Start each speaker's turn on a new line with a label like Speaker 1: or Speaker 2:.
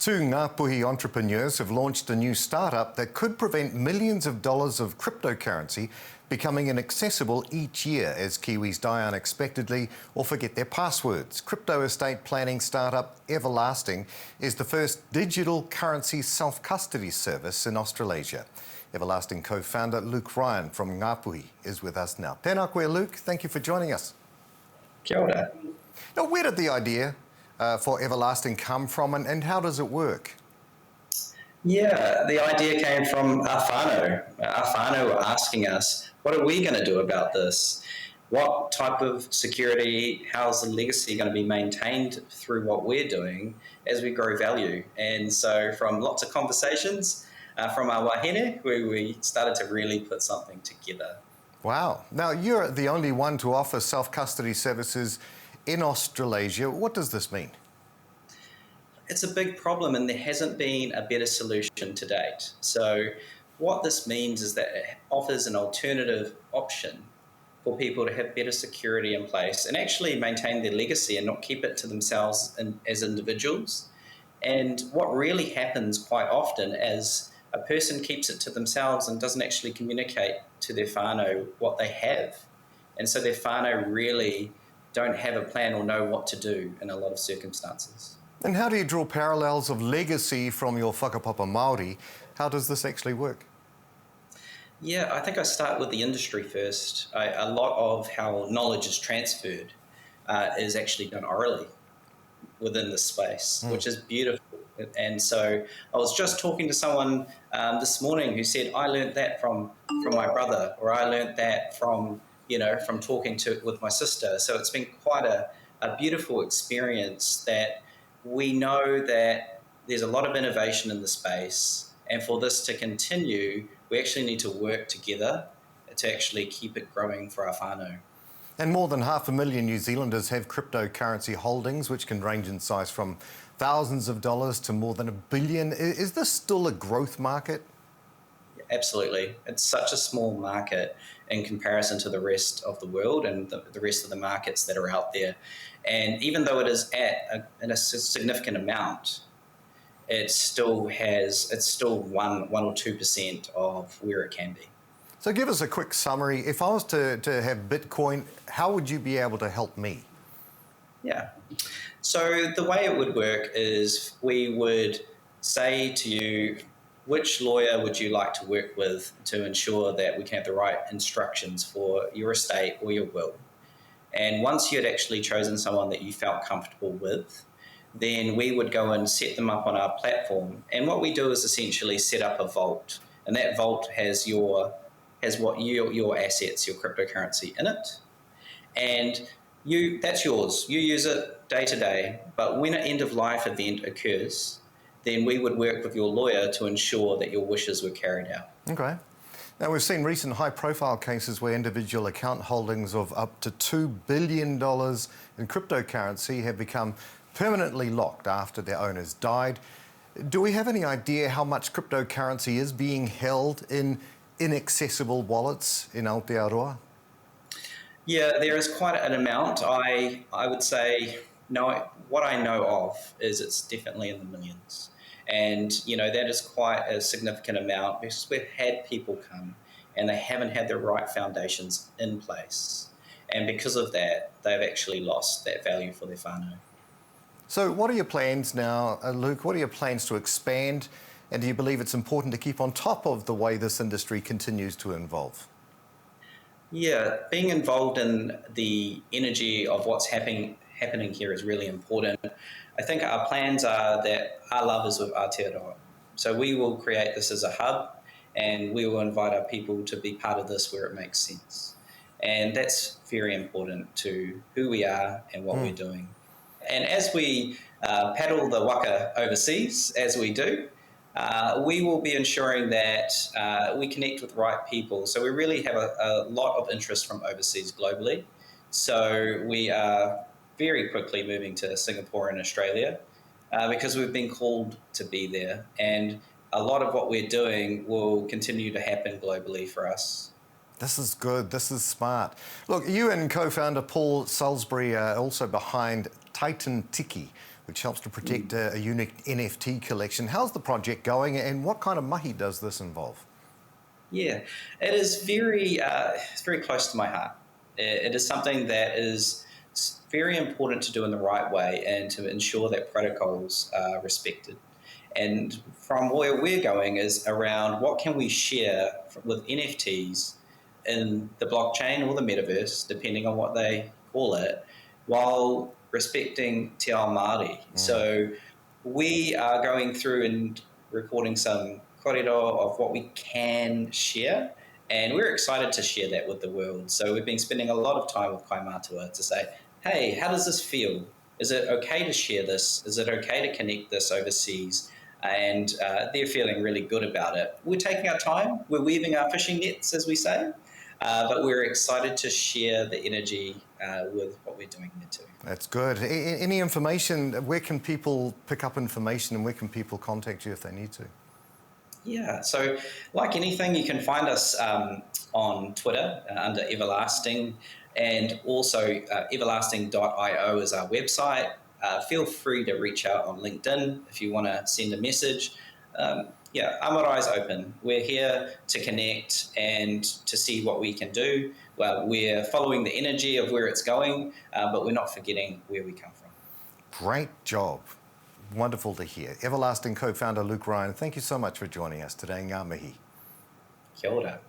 Speaker 1: Two Ngāpuhi entrepreneurs have launched a new startup that could prevent millions of dollars of cryptocurrency becoming inaccessible each year as Kiwis die unexpectedly or forget their passwords. Crypto estate planning startup Everlasting is the first digital currency self-custody service in Australasia. Everlasting co-founder Luke Ryan from Ngāpuhi is with us now. Tēnā koe, Luke. Thank you for joining us.
Speaker 2: Kia ora.
Speaker 1: Now, where did the idea for Everlasting come from, and how does it work?
Speaker 2: Yeah, the idea came from our whānau. Our whānau were asking us, what are we going to do about this? What type of security, how's the legacy going to be maintained through what we're doing as we grow value? And so from lots of conversations from our wahine, we started to really put something together.
Speaker 1: Wow. Now, you're the only one to offer self-custody services in Australasia. What does this mean?
Speaker 2: It's a big problem, and there hasn't been a better solution to date. So what this means is that it offers an alternative option for people to have better security in place and actually maintain their legacy and not keep it to themselves as individuals. And what really happens quite often is a person keeps it to themselves and doesn't actually communicate to their whānau what they have. And so their whānau really don't have a plan or know what to do in a lot of circumstances.
Speaker 1: And how do you draw parallels of legacy from your whakapapa Māori? How does this actually work?
Speaker 2: Yeah, I think I start with the industry first. A lot of how knowledge is transferred is actually done orally within this space, which is beautiful. And so I was just talking to someone this morning who said, I learned that from my brother, or I learned that from talking with my sister. So it's been quite a beautiful experience that we know that there's a lot of innovation in the space, and for this to continue, we actually need to work together to actually keep it growing for our whānau.
Speaker 1: And more than 500,000 New Zealanders have cryptocurrency holdings, which can range in size from thousands of dollars to more than $1 billion. Is this still a growth market?
Speaker 2: Absolutely. It's such a small market in comparison to the rest of the world and the rest of the markets that are out there. And even though it is at a significant amount, it's still 1 or 2% of where it can be.
Speaker 1: So give us a quick summary. If I was to have Bitcoin, how would you be able to help me?
Speaker 2: Yeah. So the way it would work is we would say to you, which lawyer would you like to work with to ensure that we can have the right instructions for your estate or your will? And once you had actually chosen someone that you felt comfortable with, then we would go and set them up on our platform. And what we do is essentially set up a vault. And that vault has your assets, your cryptocurrency in it. And that's yours. You use it day to day. But when an end of life event occurs, then we would work with your lawyer to ensure that your wishes were carried out.
Speaker 1: Okay. Now, we've seen recent high-profile cases where individual account holdings of up to $2 billion in cryptocurrency have become permanently locked after their owners died. Do we have any idea how much cryptocurrency is being held in inaccessible wallets in Aotearoa?
Speaker 2: Yeah, there is quite an amount. I would say, no, what I know of is it's definitely in the millions. And, that is quite a significant amount because we've had people come and they haven't had the right foundations in place. And because of that, they've actually lost that value for their whānau.
Speaker 1: So what are your plans now, Luke? What are your plans to expand? And do you believe it's important to keep on top of the way this industry continues to evolve? Yeah,
Speaker 2: being involved in the energy of what's happening here is really important. I think our plans are that our love is with Aotearoa. So we will create this as a hub, and we will invite our people to be part of this where it makes sense. And that's very important to who we are and what we're doing. And as we paddle the waka overseas, as we do, we will be ensuring that we connect with the right people. So we really have a lot of interest from overseas globally. So we are very quickly moving to Singapore and Australia because we've been called to be there. And a lot of what we're doing will continue to happen globally for us.
Speaker 1: This is good. This is smart. Look, you and co-founder Paul Salisbury are also behind Titan Tiki, which helps to protect a unique NFT collection. How's the project going, and what kind of mahi does this involve?
Speaker 2: Yeah, it is it's very close to my heart. It is something that is very important to do in the right way and to ensure that protocols are respected. And from where we're going is around what can we share with NFTs in the blockchain or the metaverse, depending on what they call it, while respecting Te Ao Māori. So we are going through and recording some kōrero of what we can share, and we're excited to share that with the world. So we've been spending a lot of time with Kaimātua to say, hey, how does this feel? Is it okay to share this? Is it okay to connect this overseas? And they're feeling really good about it. We're taking our time. We're weaving our fishing nets, as we say, but we're excited to share the energy with what we're doing here too.
Speaker 1: That's good. Any information, where can people pick up information and where can people contact you if they need to?
Speaker 2: Yeah, so like anything, you can find us on Twitter under Everlasting, and also everlasting.io is our website. Feel free to reach out on LinkedIn if you want to send a message. Yeah, our marae's open. We're here to connect and to see what we can do. Well, we're following the energy of where it's going, but we're not forgetting where we come from.
Speaker 1: Great job. Wonderful to hear. Everlasting co-founder Luke Ryan, thank you so much for joining us today. Ngā mihi.
Speaker 2: Kia ora.